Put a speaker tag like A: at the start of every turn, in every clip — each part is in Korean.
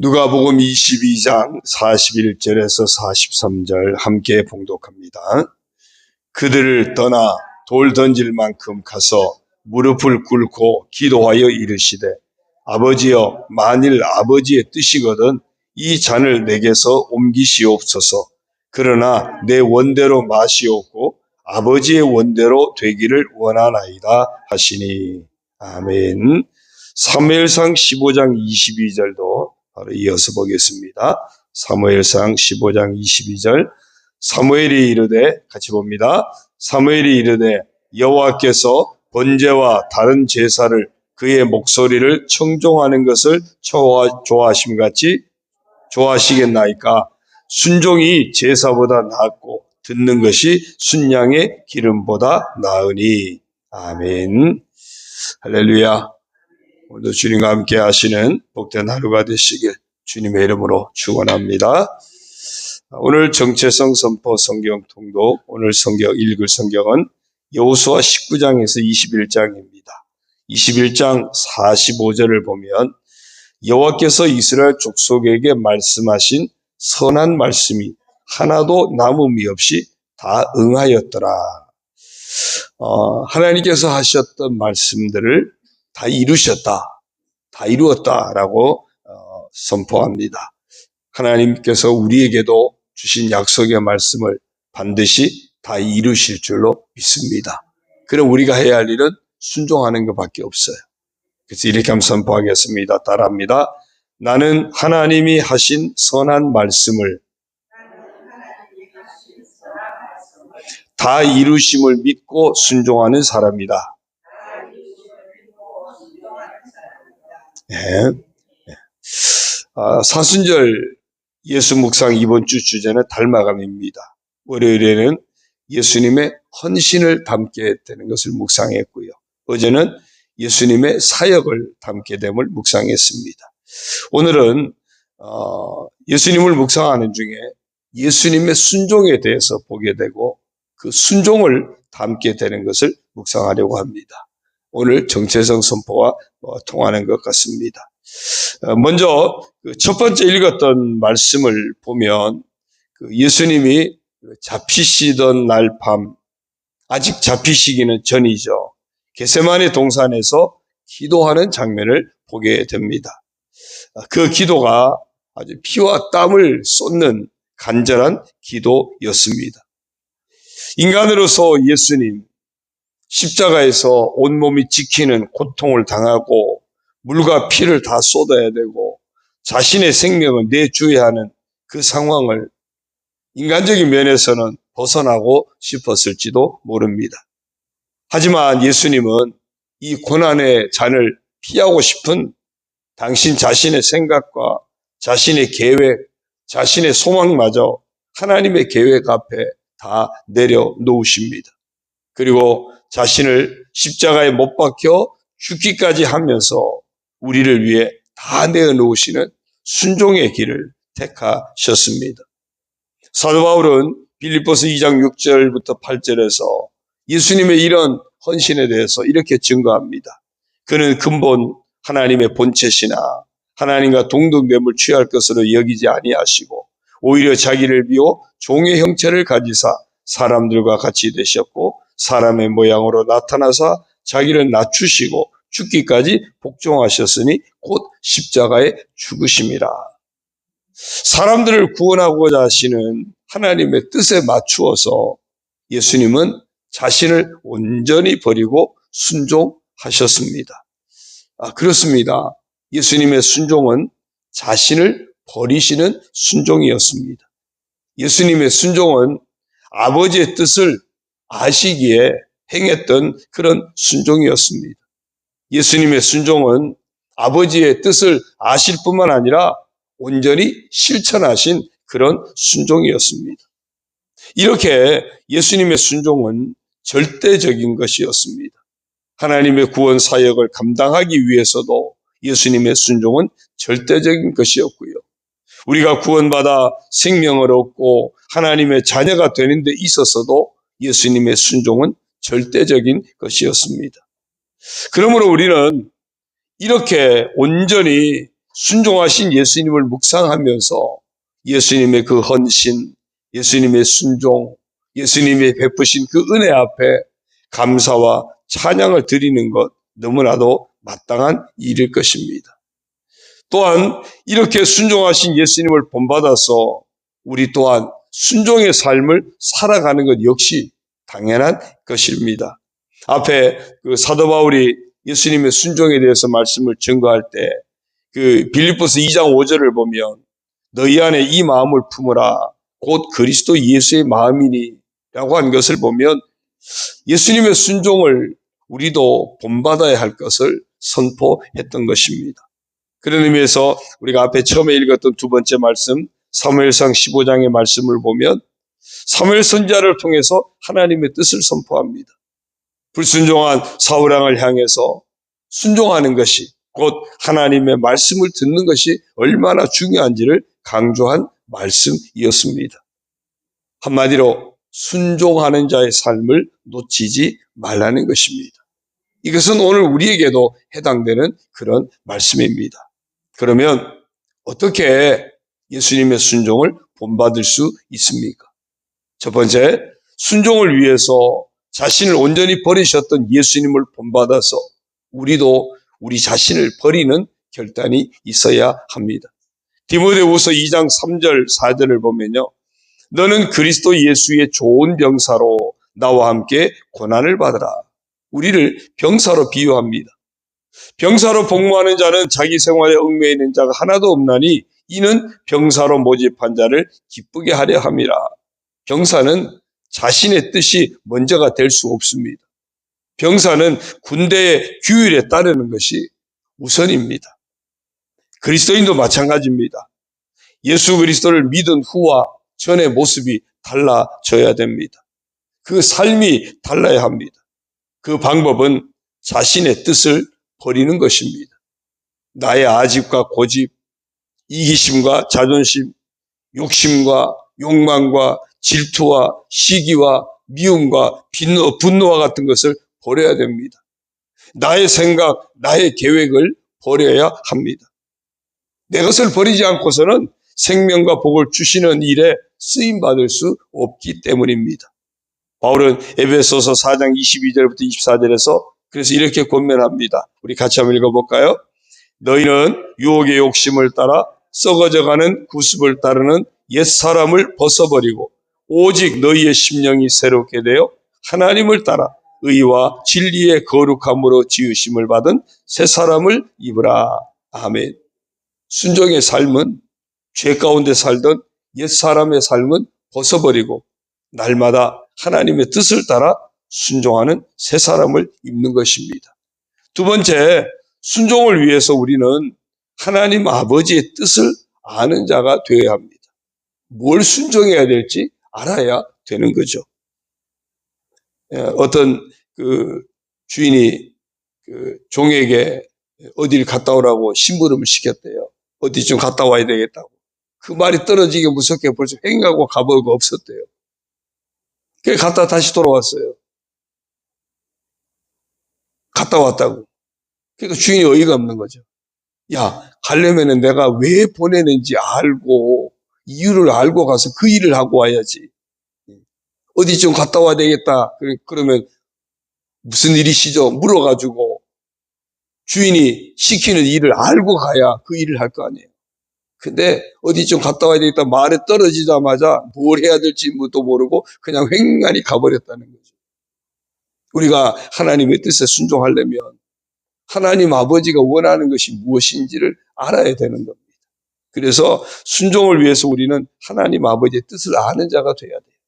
A: 누가복음 22장 41절에서 43절 함께 봉독합니다. 그들을 떠나 돌 던질 만큼 가서 무릎을 꿇고 기도하여 이르시되 아버지여, 만일 아버지의 뜻이거든 이 잔을 내게서 옮기시옵소서. 그러나 내 원대로 마시옵고 아버지의 원대로 되기를 원하나이다 하시니. 아멘. 사무엘상 15장 22절도 바로 이어서 보겠습니다. 사무엘상 15장 22절. 사무엘이 이르되, 같이 봅니다. 사무엘이 이르되 여호와께서 번제와 다른 제사를 그의 목소리를 청종하는 것을 좋아하심같이 좋아하시겠나이까? 순종이 제사보다 낫고 듣는 것이 순양의 기름보다 나으니. 아멘. 할렐루야. 오늘도 주님과 함께 하시는 복된 하루가 되시길 주님의 이름으로 축원합니다. 오늘 정체성 선포 성경 통독, 오늘 읽을 성경은 여호수아 19장에서 21장입니다. 21장 45절을 보면 여호와께서 이스라엘 족속에게 말씀하신 선한 말씀이 하나도 남음이 없이 다 응하였더라. 하나님께서 하셨던 말씀들을 다 이루셨다, 다 이루었다라고 선포합니다. 하나님께서 우리에게도 주신 약속의 말씀을 반드시 다 이루실 줄로 믿습니다. 그럼 우리가 해야 할 일은 순종하는 것밖에 없어요. 그래서 이렇게 한번 선포하겠습니다. 따라합니다. 나는 하나님이 하신 선한 말씀을 다 이루심을 믿고 순종하는 사람이다. 네. 사순절 예수 묵상 이번 주 주제는 닮아감입니다. 월요일에는 예수님의 헌신을 담게 되는 것을 묵상했고요. 어제는 예수님의 사역을 담게 됨을 묵상했습니다. 오늘은 예수님을 묵상하는 중에 예수님의 순종에 대해서 보게 되고 그 순종을 담게 되는 것을 묵상하려고 합니다. 오늘 정체성 선포와 통하는 것 같습니다. 먼저 첫 번째 읽었던 말씀을 보면 예수님이 잡히시던 날 밤, 아직 잡히시기는 전이죠. 겟세마네 동산에서 기도하는 장면을 보게 됩니다. 그 기도가 아주 피와 땀을 쏟는 간절한 기도였습니다. 인간으로서 예수님, 십자가에서 온몸이 지키는 고통을 당하고 물과 피를 다 쏟아야 되고 자신의 생명을 내주어야 하는 그 상황을 인간적인 면에서는 벗어나고 싶었을지도 모릅니다. 하지만 예수님은 이 고난의 잔을 피하고 싶은 당신 자신의 생각과 자신의 계획, 자신의 소망마저 하나님의 계획 앞에 다 내려놓으십니다. 그리고 자신을 십자가에 못 박혀 죽기까지 하면서 우리를 위해 다 내어놓으시는 순종의 길을 택하셨습니다. 사도 바울은 빌립보서 2장 6절부터 8절에서 예수님의 이런 헌신에 대해서 이렇게 증거합니다. 그는 근본 하나님의 본체시나 하나님과 동등됨을 취할 것으로 여기지 아니하시고 오히려 자기를 비워 종의 형체를 가지사 사람들과 같이 되셨고 사람의 모양으로 나타나사 자기를 낮추시고 죽기까지 복종하셨으니 곧 십자가에 죽으심이라. 사람들을 구원하고자 하시는 하나님의 뜻에 맞추어서 예수님은 자신을 온전히 버리고 순종하셨습니다. 그렇습니다. 예수님의 순종은 자신을 버리시는 순종이었습니다. 예수님의 순종은 아버지의 뜻을 아시기에 행했던 그런 순종이었습니다. 예수님의 순종은 아버지의 뜻을 아실 뿐만 아니라 온전히 실천하신 그런 순종이었습니다. 이렇게 예수님의 순종은 절대적인 것이었습니다. 하나님의 구원 사역을 감당하기 위해서도 예수님의 순종은 절대적인 것이었고요. 우리가 구원받아 생명을 얻고 하나님의 자녀가 되는 데 있어서도 예수님의 순종은 절대적인 것이었습니다. 그러므로 우리는 이렇게 온전히 순종하신 예수님을 묵상하면서 예수님의 그 헌신, 예수님의 순종, 예수님의 베푸신 그 은혜 앞에 감사와 찬양을 드리는 것 너무나도 마땅한 일일 것입니다. 또한 이렇게 순종하신 예수님을 본받아서 우리 또한 순종의 삶을 살아가는 것 역시 당연한 것입니다. 앞에 그 사도 바울이 예수님의 순종에 대해서 말씀을 증거할 때 그 빌립보서 2장 5절을 보면 너희 안에 이 마음을 품으라 곧 그리스도 예수의 마음이니 라고 한 것을 보면 예수님의 순종을 우리도 본받아야 할 것을 선포했던 것입니다. 그런 의미에서 우리가 앞에 처음에 읽었던 두 번째 말씀 사무엘상 15장의 말씀을 보면 사무엘 선지자를 통해서 하나님의 뜻을 선포합니다. 불순종한 사울왕을 향해서 순종하는 것이 곧 하나님의 말씀을 듣는 것이 얼마나 중요한지를 강조한 말씀이었습니다. 한마디로 순종하는 자의 삶을 놓치지 말라는 것입니다. 이것은 오늘 우리에게도 해당되는 그런 말씀입니다. 그러면 어떻게 예수님의 순종을 본받을 수 있습니까? 첫 번째, 순종을 위해서 자신을 온전히 버리셨던 예수님을 본받아서 우리도 우리 자신을 버리는 결단이 있어야 합니다. 디모데후서 2장 3절 4절을 보면요. 너는 그리스도 예수의 좋은 병사로 나와 함께 고난을 받으라. 우리를 병사로 비유합니다. 병사로 복무하는 자는 자기 생활에 얽매여 있는 자가 하나도 없나니 이는 병사로 모집한 자를 기쁘게 하려 함이라. 병사는 자신의 뜻이 먼저가 될 수 없습니다. 병사는 군대의 규율에 따르는 것이 우선입니다. 그리스도인도 마찬가지입니다. 예수 그리스도를 믿은 후와 전의 모습이 달라져야 됩니다. 그 삶이 달라야 합니다. 그 방법은 자신의 뜻을 버리는 것입니다. 나의 아집과 고집, 이기심과 자존심, 욕심과 욕망과 질투와 시기와 미움과 분노와 같은 것을 버려야 됩니다. 나의 생각, 나의 계획을 버려야 합니다. 내 것을 버리지 않고서는 생명과 복을 주시는 일에 쓰임받을 수 없기 때문입니다. 바울은 에베소서 4장 22절부터 24절에서 그래서 이렇게 권면합니다. 우리 같이 한번 읽어볼까요? 너희는 유혹의 욕심을 따라 썩어져가는 구습을 따르는 옛사람을 벗어버리고 오직 너희의 심령이 새롭게 되어 하나님을 따라 의와 진리의 거룩함으로 지으심을 받은 새 사람을 입으라. 아멘. 순종의 삶은 죄 가운데 살던 옛사람의 삶은 벗어버리고 날마다 하나님의 뜻을 따라 순종하는 새 사람을 입는 것입니다. 두 번째, 순종을 위해서 우리는 하나님 아버지의 뜻을 아는 자가 되어야 합니다. 뭘 순종해야 될지 알아야 되는 거죠. 어떤 그 주인이 그 종에게 어디를 갔다 오라고 심부름을 시켰대요. 어디쯤 갔다 와야 되겠다고. 그 말이 떨어지기 무섭게 벌써 횡하고 가버가 없었대요. 그래서 갔다 다시 돌아왔어요. 갔다 왔다고. 그러니까 주인이 어이가 없는 거죠. 야, 가려면은 내가 왜 보내는지 알고 이유를 알고 가서 그 일을 하고 와야지. 어디 좀 갔다 와야 되겠다. 그러면 무슨 일이시죠? 물어가지고 주인이 시키는 일을 알고 가야 그 일을 할 거 아니에요. 근데 어디 좀 갔다 와야 되겠다 말에 떨어지자마자 뭘 해야 될지 도 모르고 그냥 횡간히 가버렸다는 거죠. 우리가 하나님의 뜻에 순종하려면 하나님 아버지가 원하는 것이 무엇인지를 알아야 되는 겁니다. 그래서 순종을 위해서 우리는 하나님 아버지의 뜻을 아는 자가 돼야 돼요.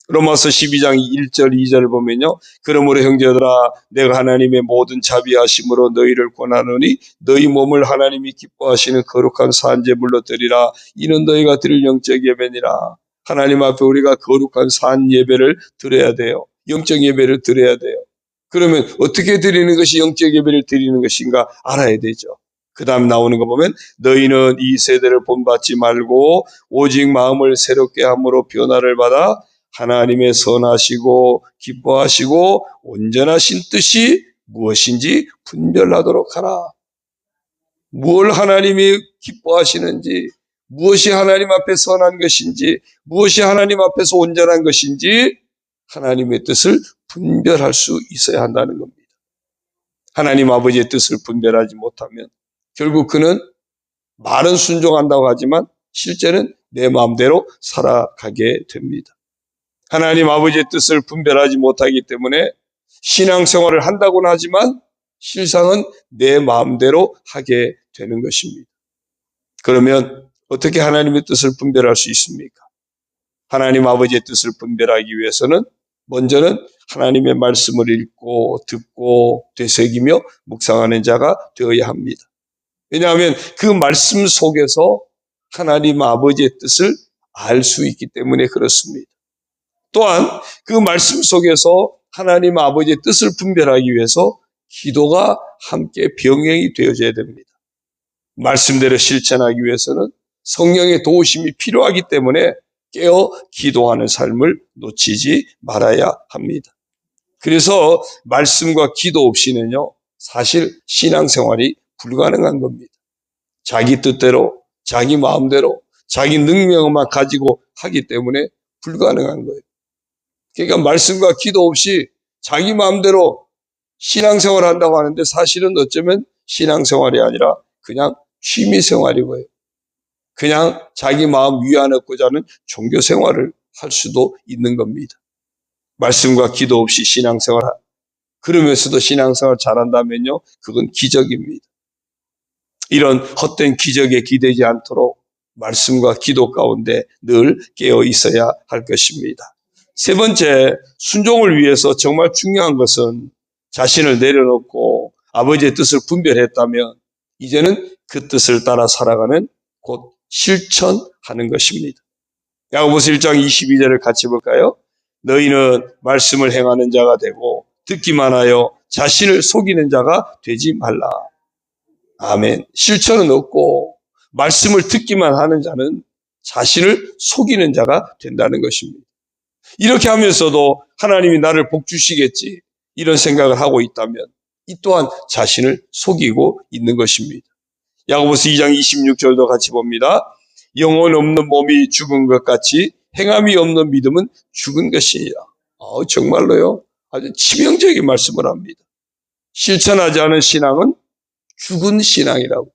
A: 로마서 12장 1절 2절을 보면요. 그러므로 형제들아 내가 하나님의 모든 자비하심으로 너희를 권하노니 너희 몸을 하나님이 기뻐하시는 거룩한 산제물로 드리라. 이는 너희가 드릴 영적 예배니라. 하나님 앞에 우리가 거룩한 산 예배를 드려야 돼요. 영적 예배를 드려야 돼요. 그러면 어떻게 드리는 것이 영적 예배를 드리는 것인가 알아야 되죠. 그 다음 나오는 거 보면 너희는 이 세대를 본받지 말고 오직 마음을 새롭게 함으로 변화를 받아 하나님의 선하시고 기뻐하시고 온전하신 뜻이 무엇인지 분별하도록 하라. 뭘 하나님이 기뻐하시는지, 무엇이 하나님 앞에 선한 것인지, 무엇이 하나님 앞에서 온전한 것인지 하나님의 뜻을 분별할 수 있어야 한다는 겁니다. 하나님 아버지의 뜻을 분별하지 못하면 결국 그는 말은 순종한다고 하지만 실제는 내 마음대로 살아가게 됩니다. 하나님 아버지의 뜻을 분별하지 못하기 때문에 신앙생활을 한다고는 하지만 실상은 내 마음대로 하게 되는 것입니다. 그러면 어떻게 하나님의 뜻을 분별할 수 있습니까? 하나님 아버지의 뜻을 분별하기 위해서는 먼저는 하나님의 말씀을 읽고 듣고 되새기며 묵상하는 자가 되어야 합니다. 왜냐하면 그 말씀 속에서 하나님 아버지의 뜻을 알 수 있기 때문에 그렇습니다. 또한 그 말씀 속에서 하나님 아버지의 뜻을 분별하기 위해서 기도가 함께 병행이 되어져야 됩니다. 말씀대로 실천하기 위해서는 성령의 도우심이 필요하기 때문에 깨어 기도하는 삶을 놓치지 말아야 합니다. 그래서 말씀과 기도 없이는요, 사실 신앙생활이 불가능한 겁니다. 자기 뜻대로, 자기 마음대로, 자기 능력만 가지고 하기 때문에 불가능한 거예요. 그러니까 말씀과 기도 없이 자기 마음대로 신앙생활을 한다고 하는데 사실은 어쩌면 신앙생활이 아니라 그냥 취미생활이고요. 그냥 자기 마음 위안하고자 하는 종교생활을 할 수도 있는 겁니다. 말씀과 기도 없이 신앙생활, 그러면서도 신앙생활 잘한다면요, 그건 기적입니다. 이런 헛된 기적에 기대지 않도록 말씀과 기도 가운데 늘 깨어 있어야 할 것입니다. 세 번째, 순종을 위해서 정말 중요한 것은 자신을 내려놓고 아버지의 뜻을 분별했다면 이제는 그 뜻을 따라 살아가는 곧 실천하는 것입니다. 야고보서 1장 22절을 같이 볼까요? 너희는 말씀을 행하는 자가 되고 듣기만 하여 자신을 속이는 자가 되지 말라. 아멘. 실천은 없고 말씀을 듣기만 하는 자는 자신을 속이는 자가 된다는 것입니다. 이렇게 하면서도 하나님이 나를 복 주시겠지 이런 생각을 하고 있다면 이 또한 자신을 속이고 있는 것입니다. 야고보서 2장 26절도 같이 봅니다. 영혼 없는 몸이 죽은 것 같이 행함이 없는 믿음은 죽은 것이니라. 정말로요. 아주 치명적인 말씀을 합니다. 실천하지 않은 신앙은 죽은 신앙이라고,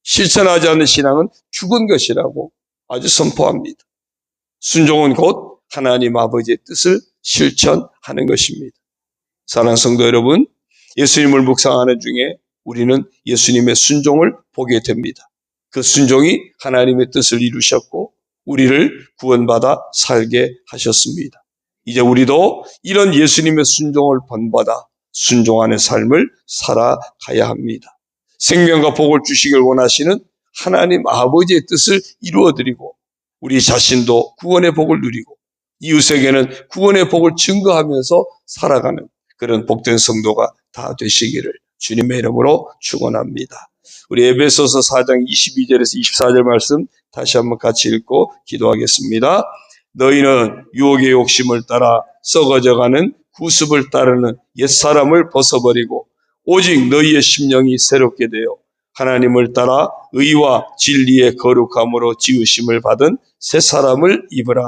A: 실천하지 않는 신앙은 죽은 것이라고 아주 선포합니다. 순종은 곧 하나님 아버지의 뜻을 실천하는 것입니다. 사랑하는 성도 여러분, 예수님을 묵상하는 중에 우리는 예수님의 순종을 보게 됩니다. 그 순종이 하나님의 뜻을 이루셨고 우리를 구원받아 살게 하셨습니다. 이제 우리도 이런 예수님의 순종을 본받아 순종하는 삶을 살아가야 합니다. 생명과 복을 주시길 원하시는 하나님 아버지의 뜻을 이루어드리고 우리 자신도 구원의 복을 누리고 이웃에게는 구원의 복을 증거하면서 살아가는 그런 복된 성도가 다 되시기를 주님의 이름으로 축원합니다. 우리 에베소서 4장 22절에서 24절 말씀 다시 한번 같이 읽고 기도하겠습니다. 너희는 유혹의 욕심을 따라 썩어져가는 구습을 따르는 옛사람을 벗어버리고 오직 너희의 심령이 새롭게 되어 하나님을 따라 의와 진리의 거룩함으로 지으심을 받은 새 사람을 입으라.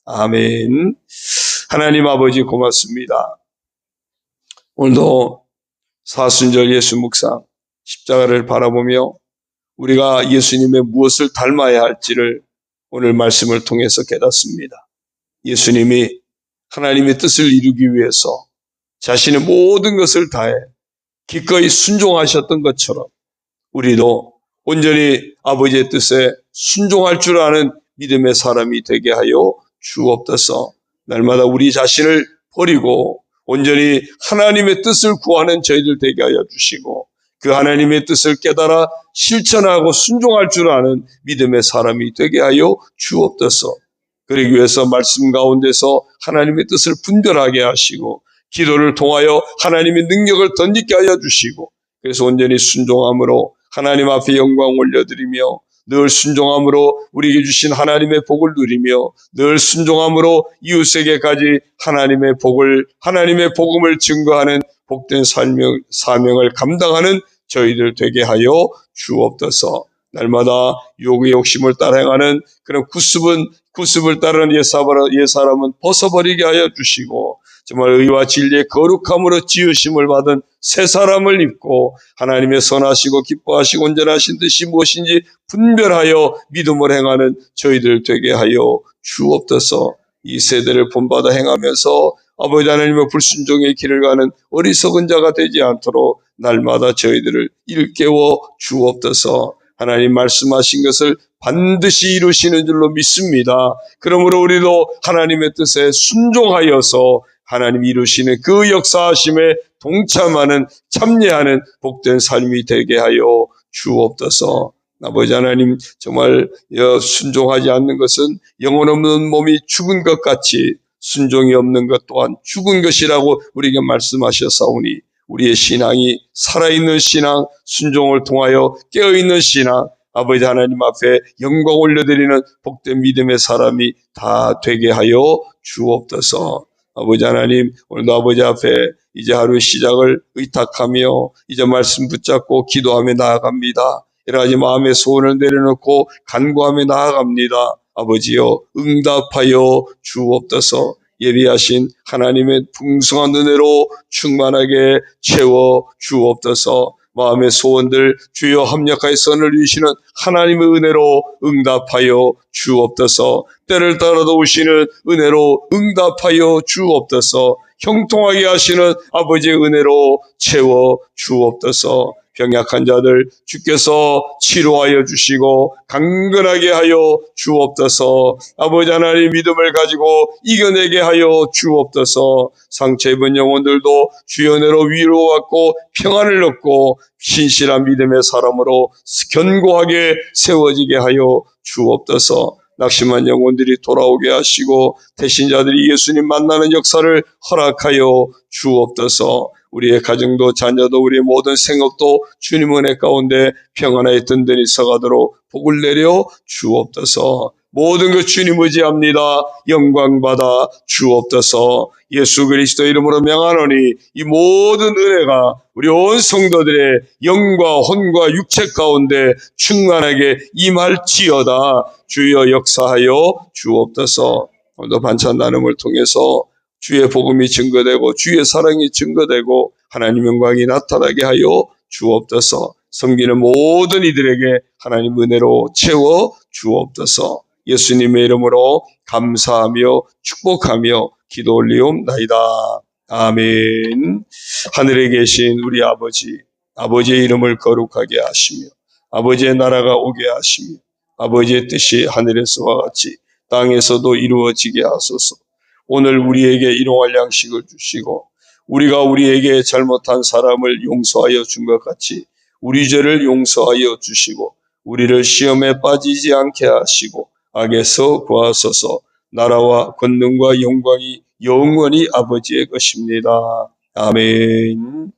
A: 아멘. 하나님 아버지 고맙습니다. 오늘도 사순절 예수 묵상 십자가를 바라보며 우리가 예수님의 무엇을 닮아야 할지를 오늘 말씀을 통해서 깨닫습니다. 예수님이 하나님의 뜻을 이루기 위해서 자신의 모든 것을 다해 기꺼이 순종하셨던 것처럼 우리도 온전히 아버지의 뜻에 순종할 줄 아는 믿음의 사람이 되게 하여 주옵소서. 날마다 우리 자신을 버리고 온전히 하나님의 뜻을 구하는 저희들 되게 하여 주시고 그 하나님의 뜻을 깨달아 실천하고 순종할 줄 아는 믿음의 사람이 되게 하여 주옵소서. 그러기 위해서 말씀 가운데서 하나님의 뜻을 분별하게 하시고 기도를 통하여 하나님의 능력을 덧입게 하여 주시고 그래서 온전히 순종함으로 하나님 앞에 영광 올려드리며 늘 순종함으로 우리에게 주신 하나님의 복을 누리며 늘 순종함으로 이웃에게까지 하나님의 복을, 하나님의 복음을 증거하는 복된 사명을 감당하는 저희들 되게 하여 주옵소서. 날마다 유혹의 욕심을 따라 행하는 그런 구습을 따르는 옛사람은 벗어버리게 하여 주시고, 정말 의와 진리의 거룩함으로 지으심을 받은 새 사람을 입고 하나님의 선하시고 기뻐하시고 온전하신 뜻이 무엇인지 분별하여 믿음을 행하는 저희들 되게 하여 주옵소서. 이 세대를 본받아 행하면서 아버지 하나님의 불순종의 길을 가는 어리석은 자가 되지 않도록 날마다 저희들을 일깨워 주옵소서. 하나님 말씀하신 것을 반드시 이루시는 줄로 믿습니다. 그러므로 우리도 하나님의 뜻에 순종하여서 하나님 이루시는 그 역사하심에 동참하는, 참여하는 복된 삶이 되게 하여 주옵소서. 아버지 하나님, 정말 순종하지 않는 것은 영혼 없는 몸이 죽은 것 같이 순종이 없는 것 또한 죽은 것이라고 우리에게 말씀하셨사오니, 우리의 신앙이 살아있는 신앙, 순종을 통하여 깨어있는 신앙, 아버지 하나님 앞에 영광 올려드리는 복된 믿음의 사람이 다 되게 하여 주옵소서. 아버지 하나님, 오늘도 아버지 앞에 이제 하루의 시작을 의탁하며 이제 말씀 붙잡고 기도하며 나아갑니다. 여러 가지 마음의 소원을 내려놓고 간구하며 나아갑니다. 아버지여, 응답하여 주옵소서. 예비하신 하나님의 풍성한 은혜로 충만하게 채워 주옵소서. 마음의 소원들 주여 합력하여 선을 이루시는 하나님의 은혜로 응답하여 주옵소서. 때를 따라도 오시는 은혜로 응답하여 주옵소서. 형통하게 하시는 아버지의 은혜로 채워 주옵소서. 병약한 자들 주께서 치료하여 주시고 강건하게 하여 주옵소서. 아버지 하나님, 믿음을 가지고 이겨내게 하여 주옵소서. 상처 입은 영혼들도 주의 은혜로 위로받고 평안을 얻고 신실한 믿음의 사람으로 견고하게 세워지게 하여 주옵소서. 낙심한 영혼들이 돌아오게 하시고 대신자들이 예수님 만나는 역사를 허락하여 주옵소서. 우리의 가정도 자녀도 우리의 모든 생업도 주님 은혜 가운데 평안하게 든든히 서가도록 복을 내려 주옵소서. 모든 것 주님 의지합니다. 영광 받아 주옵소서. 예수 그리스도 이름으로 명하노니 이 모든 은혜가 우리 온 성도들의 영과 혼과 육체 가운데 충만하게 임할지어다. 주여 역사하여 주옵소서. 오늘도 반찬 나눔을 통해서 주의 복음이 증거되고 주의 사랑이 증거되고 하나님 영광이 나타나게 하여 주옵소서. 섬기는 모든 이들에게 하나님 은혜로 채워 주옵소서. 예수님의 이름으로 감사하며 축복하며 기도 올리옵나이다. 아멘. 하늘에 계신 우리 아버지, 아버지의 이름을 거룩하게 하시며 아버지의 나라가 오게 하시며 아버지의 뜻이 하늘에서와 같이 땅에서도 이루어지게 하소서. 오늘 우리에게 일용할 양식을 주시고 우리가 우리에게 잘못한 사람을 용서하여 준 것 같이 우리 죄를 용서하여 주시고 우리를 시험에 빠지지 않게 하시고 악에서 구하소서. 나라와 권능과 영광이 영원히 아버지의 것입니다. 아멘.